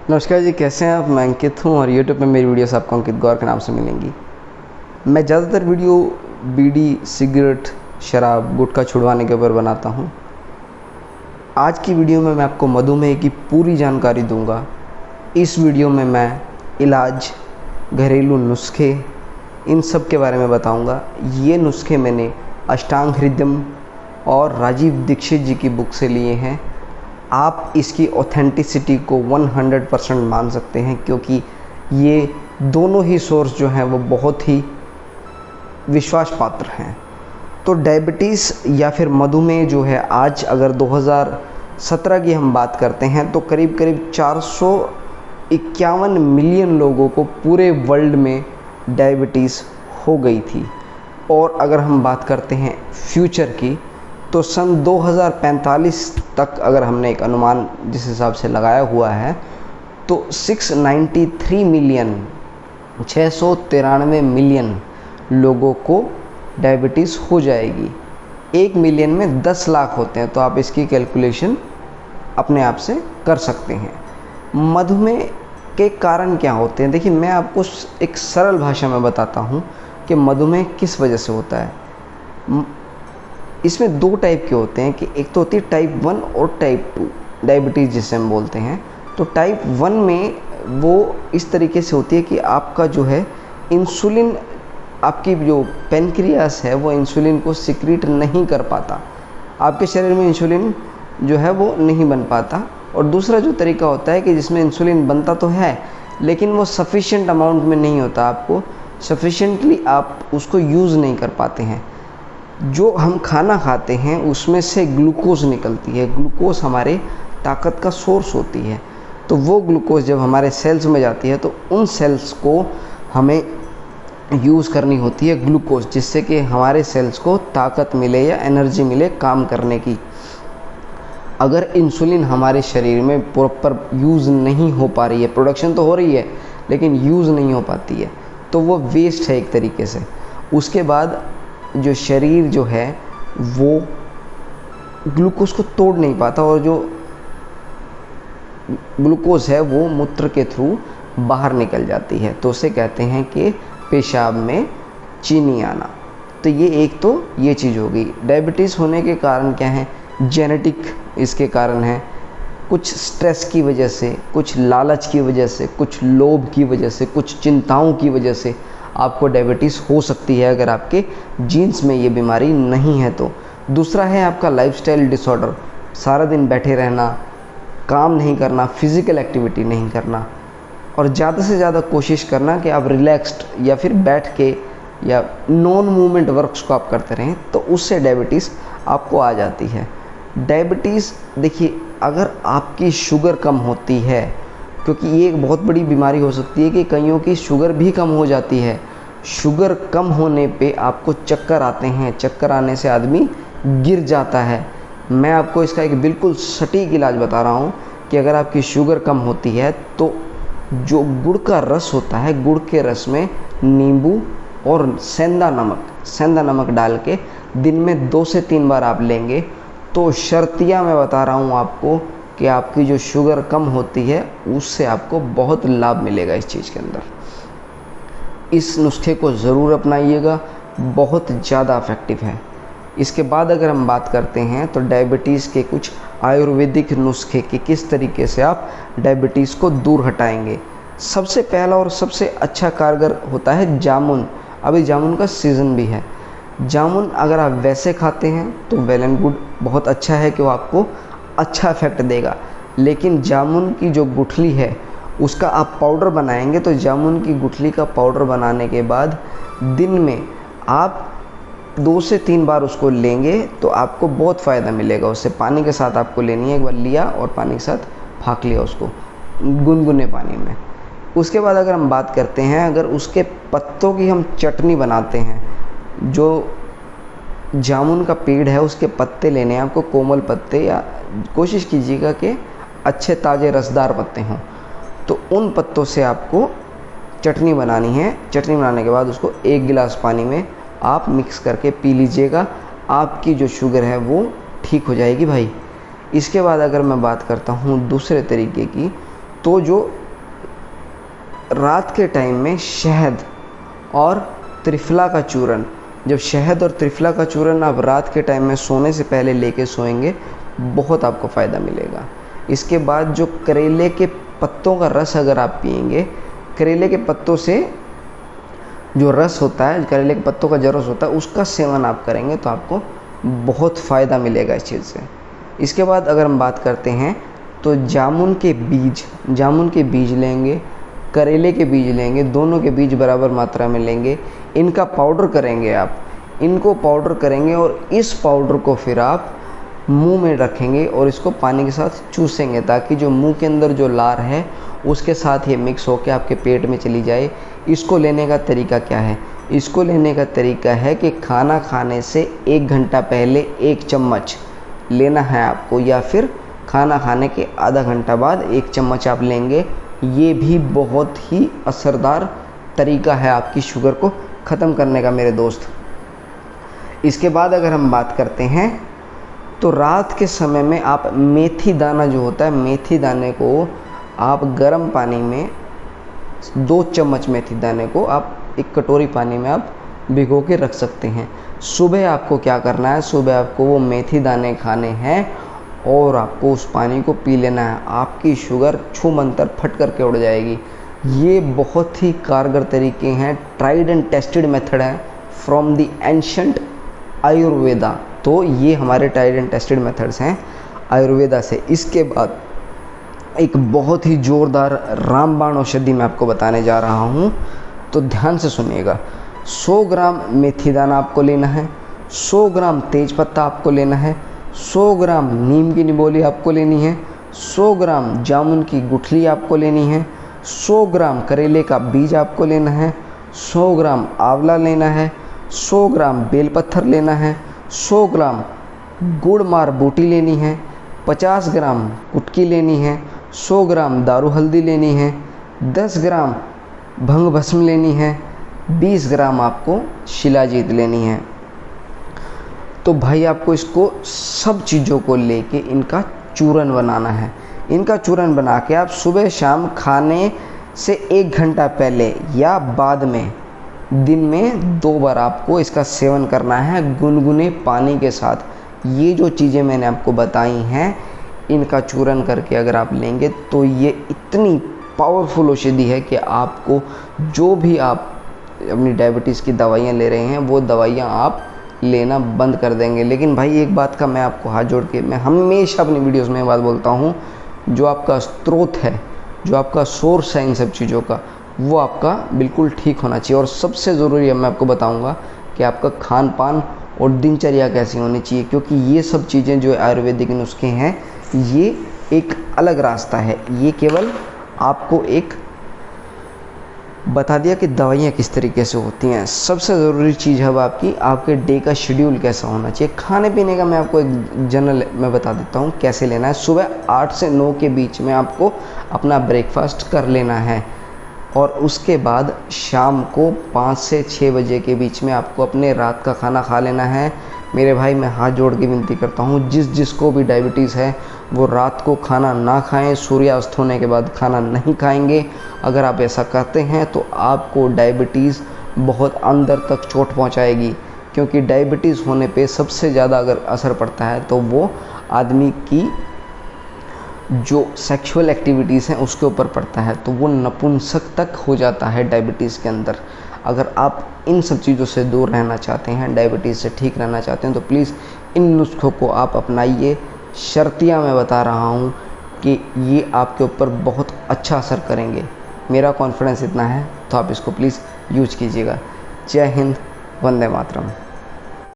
नमस्कार जी, कैसे हैं आप। मैं अंकित हूं और YouTube पे मेरी वीडियोस आपको अंकित गौर के नाम से मिलेंगी। मैं ज़्यादातर वीडियो बीड़ी, सिगरेट, शराब, गुटखा छुड़वाने के ऊपर बनाता हूं। आज की वीडियो में मैं आपको मधुमेह की पूरी जानकारी दूंगा। इस वीडियो में मैं इलाज, घरेलू नुस्खे, इन सब के बारे में बताऊंगा। ये नुस्खे मैंने अष्टांग हृदयम और राजीव दीक्षित जी की बुक से लिए हैं। आप इसकी ऑथेंटिसिटी को 100% मान सकते हैं, क्योंकि ये दोनों ही सोर्स जो हैं वो बहुत ही विश्वास पात्र हैं। तो डायबिटीज़ या फिर मधुमेह जो है, आज अगर 2017 की हम बात करते हैं तो करीब करीब 451 मिलियन लोगों को पूरे वर्ल्ड में डायबिटीज़ हो गई थी। और अगर हम बात करते हैं फ्यूचर की, तो सन 2045 तक अगर हमने एक अनुमान जिस हिसाब से लगाया हुआ है, तो 693 मिलियन लोगों को डायबिटीज़ हो जाएगी। 1 मिलियन में 10 लाख होते हैं, तो आप इसकी कैलकुलेशन अपने आप से कर सकते हैं। मधुमेह के कारण क्या होते हैं, देखिए मैं आपको एक सरल भाषा में बताता हूँ कि मधुमेह किस वजह से होता है। इसमें दो टाइप के होते हैं कि एक तो होती है टाइप 1 और टाइप 2 डायबिटीज़ जिसे हम बोलते हैं। तो टाइप 1 में वो इस तरीके से होती है कि आपका जो है इंसुलिन, आपकी जो पेनक्रियास है वो इंसुलिन को सिक्रीट नहीं कर पाता, आपके शरीर में इंसुलिन जो है वो नहीं बन पाता। और दूसरा जो तरीका होता है कि जिसमें इंसुलिन बनता तो है लेकिन वो सफिशिएंट अमाउंट में नहीं होता, आपको सफिशिएंटली आप उसको यूज़ नहीं कर पाते हैं। जो हम खाना खाते हैं उसमें से ग्लूकोज निकलती है। ग्लूकोज हमारे ताकत का सोर्स होती है। तो वो ग्लूकोज जब हमारे सेल्स में जाती है तो उन सेल्स को हमें यूज़ करनी होती है ग्लूकोज, जिससे कि हमारे सेल्स को ताकत मिले या एनर्जी मिले काम करने की। अगर इंसुलिन हमारे शरीर में प्रॉपर यूज़ नहीं हो पा रही है, प्रोडक्शन तो हो रही है लेकिन यूज़ नहीं हो पाती है, तो वो वेस्ट है एक तरीके से। उसके बाद जो शरीर जो है वो ग्लूकोज को तोड़ नहीं पाता और जो ग्लूकोज है वो मूत्र के थ्रू बाहर निकल जाती है, तो उसे कहते हैं कि पेशाब में चीनी आना। तो ये एक तो ये चीज़ हो गई। डायबिटीज़ होने के कारण क्या है, जेनेटिक इसके कारण है, कुछ स्ट्रेस की वजह से, कुछ लालच की वजह से, कुछ लोभ की वजह से, कुछ चिंताओं की वजह से आपको डायबिटीज़ हो सकती है अगर आपके जीन्स में ये बीमारी नहीं है तो। दूसरा है आपका लाइफस्टाइल डिसऑर्डर, सारा दिन बैठे रहना, काम नहीं करना, फिज़िकल एक्टिविटी नहीं करना और ज़्यादा से ज़्यादा कोशिश करना कि आप रिलैक्स्ड या फिर बैठ के या नॉन मूवमेंट वर्क्स को आप करते रहें, तो उससे डायबिटीज़ आपको आ जाती है। डायबिटीज़ देखिए, अगर आपकी शुगर कम होती है, क्योंकि ये एक बहुत बड़ी बीमारी हो सकती है कि कईयों की शुगर भी कम हो जाती है। शुगर कम होने पे आपको चक्कर आते हैं, चक्कर आने से आदमी गिर जाता है। मैं आपको इसका एक बिल्कुल सटीक इलाज बता रहा हूँ कि अगर आपकी शुगर कम होती है तो जो गुड़ का रस होता है, गुड़ के रस में नींबू और सेंधा नमक डाल के दिन में 2 से 3 बार आप लेंगे, तो शर्तिया मैं बता रहा हूँ आपको कि आपकी जो शुगर कम होती है उससे आपको बहुत लाभ मिलेगा इस चीज़ के अंदर। इस नुस्खे को ज़रूर अपनाइएगा, बहुत ज़्यादा इफ़ेक्टिव है। इसके बाद अगर हम बात करते हैं तो डायबिटीज़ के कुछ आयुर्वेदिक नुस्खे कि किस तरीके से आप डायबिटीज़ को दूर हटाएंगे। सबसे पहला और सबसे अच्छा कारगर होता है जामुन। अभी जामुन का सीज़न भी है। जामुन अगर आप वैसे खाते हैं तो वेल एंड गुड, बहुत अच्छा है कि वो आपको अच्छा इफेक्ट देगा। लेकिन जामुन की जो गुठली है उसका आप पाउडर बनाएंगे, तो जामुन की गुठली का पाउडर बनाने के बाद दिन में आप 2 से 3 बार उसको लेंगे तो आपको बहुत फ़ायदा मिलेगा उससे। पानी के साथ आपको लेनी है, एक बार लिया और पानी के साथ फाँक लिया उसको गुनगुने पानी में। उसके बाद अगर हम बात करते हैं, अगर उसके पत्तों की हम चटनी बनाते हैं, जो जामुन का पेड़ है उसके पत्ते लेने हैं आपको, कोमल पत्ते, या कोशिश कीजिएगा कि अच्छे ताज़े रसदार पत्ते हों, तो उन पत्तों से आपको चटनी बनानी है। चटनी बनाने के बाद उसको 1 गिलास पानी में आप मिक्स करके पी लीजिएगा, आपकी जो शुगर है वो ठीक हो जाएगी भाई। इसके बाद अगर मैं बात करता हूँ दूसरे तरीके की, तो जो रात के टाइम में शहद और त्रिफला का चूरन, जब शहद और त्रिफला का चूरन आप रात के टाइम में सोने से पहले लेके सोएंगे, बहुत आपको फ़ायदा मिलेगा। इसके बाद जो करेले के पत्तों का रस अगर आप पिएंगे, करेले के पत्तों से जो रस होता है, करेले के पत्तों का जो रस होता है, उसका सेवन आप करेंगे तो आपको बहुत फ़ायदा मिलेगा इस चीज़ से। इसके बाद अगर हम बात करते हैं तो जामुन के बीज लेंगे, करेले के बीज लेंगे, दोनों के बीज बराबर मात्रा में लेंगे, इनका पाउडर करेंगे आप, इनको पाउडर करेंगे और इस पाउडर को फिर आप मुंह में रखेंगे और इसको पानी के साथ चूसेंगे, ताकि जो मुंह के अंदर जो लार है उसके साथ ये मिक्स होकर आपके पेट में चली जाए। इसको लेने का तरीका क्या है? इसको लेने का तरीका है कि खाना खाने से 1 घंटा पहले 1 चम्मच लेना है आपको, या फिर खाना खाने के आधा घंटा बाद 1 चम्मच आप लेंगे। ये भी बहुत ही असरदार तरीका है आपकी शुगर को ख़त्म करने का मेरे दोस्त। इसके बाद अगर हम बात करते हैं तो रात के समय में आप मेथी दाना जो होता है, मेथी दाने को आप गर्म पानी में 2 चम्मच मेथी दाने को आप 1 कटोरी पानी में आप भिगो के रख सकते हैं। सुबह आपको क्या करना है, सुबह आपको वो मेथी दाने खाने हैं और आपको उस पानी को पी लेना है। आपकी शुगर छूमंतर फट करके उड़ जाएगी। ये बहुत ही कारगर तरीके हैं, ट्राइड एंड टेस्टेड मेथड है फ्रॉम द एंशंट आयुर्वेदा। तो ये हमारे ट्राइड एंड टेस्टेड मेथड्स हैं आयुर्वेदा से। इसके बाद एक बहुत ही ज़ोरदार रामबाण औषधि मैं आपको बताने जा रहा हूँ, तो ध्यान से सुनिएगा। 100 ग्राम मेथी दाना आपको लेना है, 100 ग्राम तेज़पत्ता आपको लेना है, 100 ग्राम नीम की निबोली आपको लेनी है, 100 ग्राम जामुन की गुठली आपको लेनी है, 100 ग्राम करेले का बीज आपको लेना है, 100 ग्राम आंवला लेना है, 100 ग्राम बेलपत्थर लेना है, 100 ग्राम गुड़ मार बूटी लेनी है, 50 ग्राम कुटकी लेनी है, 100 ग्राम दारू हल्दी लेनी है, 10 ग्राम भंग भस्म लेनी है, 20 ग्राम आपको शिलाजीत लेनी है। तो भाई आपको इसको सब चीज़ों को लेके इनका चूरन बनाना है। इनका चूरन बना के आप सुबह शाम खाने से 1 घंटा पहले या बाद में दिन में 2 बार आपको इसका सेवन करना है गुनगुने पानी के साथ। ये जो चीज़ें मैंने आपको बताई हैं, इनका चूरन करके अगर आप लेंगे तो ये इतनी पावरफुल औषधि है कि आपको जो भी आप अपनी डायबिटीज़ की दवाइयाँ ले रहे हैं वो दवाइयाँ आप लेना बंद कर देंगे। लेकिन भाई एक बात का मैं आपको हाथ जोड़ के मैं हमेशा अपनी वीडियोस में बात बोलता हूँ, जो आपका स्रोत है, जो आपका सोर्स है इन सब चीज़ों का, वो आपका बिल्कुल ठीक होना चाहिए। और सबसे ज़रूरी है मैं आपको बताऊँगा कि आपका खान पान और दिनचर्या कैसी होनी चाहिए, क्योंकि ये सब चीज़ें जो आयुर्वेदिक नुस्खे हैं ये एक अलग रास्ता है। ये केवल आपको एक बता दिया कि दवाइयाँ किस तरीके से होती हैं। सबसे ज़रूरी चीज़ है आपकी आपके डे का शेड्यूल कैसा होना चाहिए। खाने पीने का मैं आपको एक जनरल मैं बता देता हूँ कैसे लेना है। सुबह 8 से 9 के बीच में आपको अपना ब्रेकफास्ट कर लेना है और उसके बाद शाम को 5 से 6 बजे के बीच में आपको अपने रात का खाना खा लेना है। मेरे भाई मैं हाथ जोड़ के विनती करता हूँ, जिसको भी डायबिटीज़ है वो रात को खाना ना खाएं, सूर्यास्त होने के बाद खाना नहीं खाएंगे। अगर आप ऐसा करते हैं तो आपको डायबिटीज़ बहुत अंदर तक चोट पहुँचाएगी, क्योंकि डायबिटीज़ होने पे सबसे ज़्यादा अगर असर पड़ता है तो वो आदमी की जो सेक्सुअल एक्टिविटीज़ हैं उसके ऊपर पड़ता है, तो वो नपुंसक तक हो जाता है डायबिटीज़ के अंदर। अगर आप इन सब चीज़ों से दूर रहना चाहते हैं, डायबिटीज़ से ठीक रहना चाहते हैं, तो प्लीज़ इन नुस्खों को आप अपनाइए। शर्तियाँ मैं बता रहा हूँ कि ये आपके ऊपर बहुत अच्छा असर करेंगे। मेरा कॉन्फिडेंस इतना है, तो आप इसको प्लीज़ यूज कीजिएगा। जय हिंद, वंदे मातरम।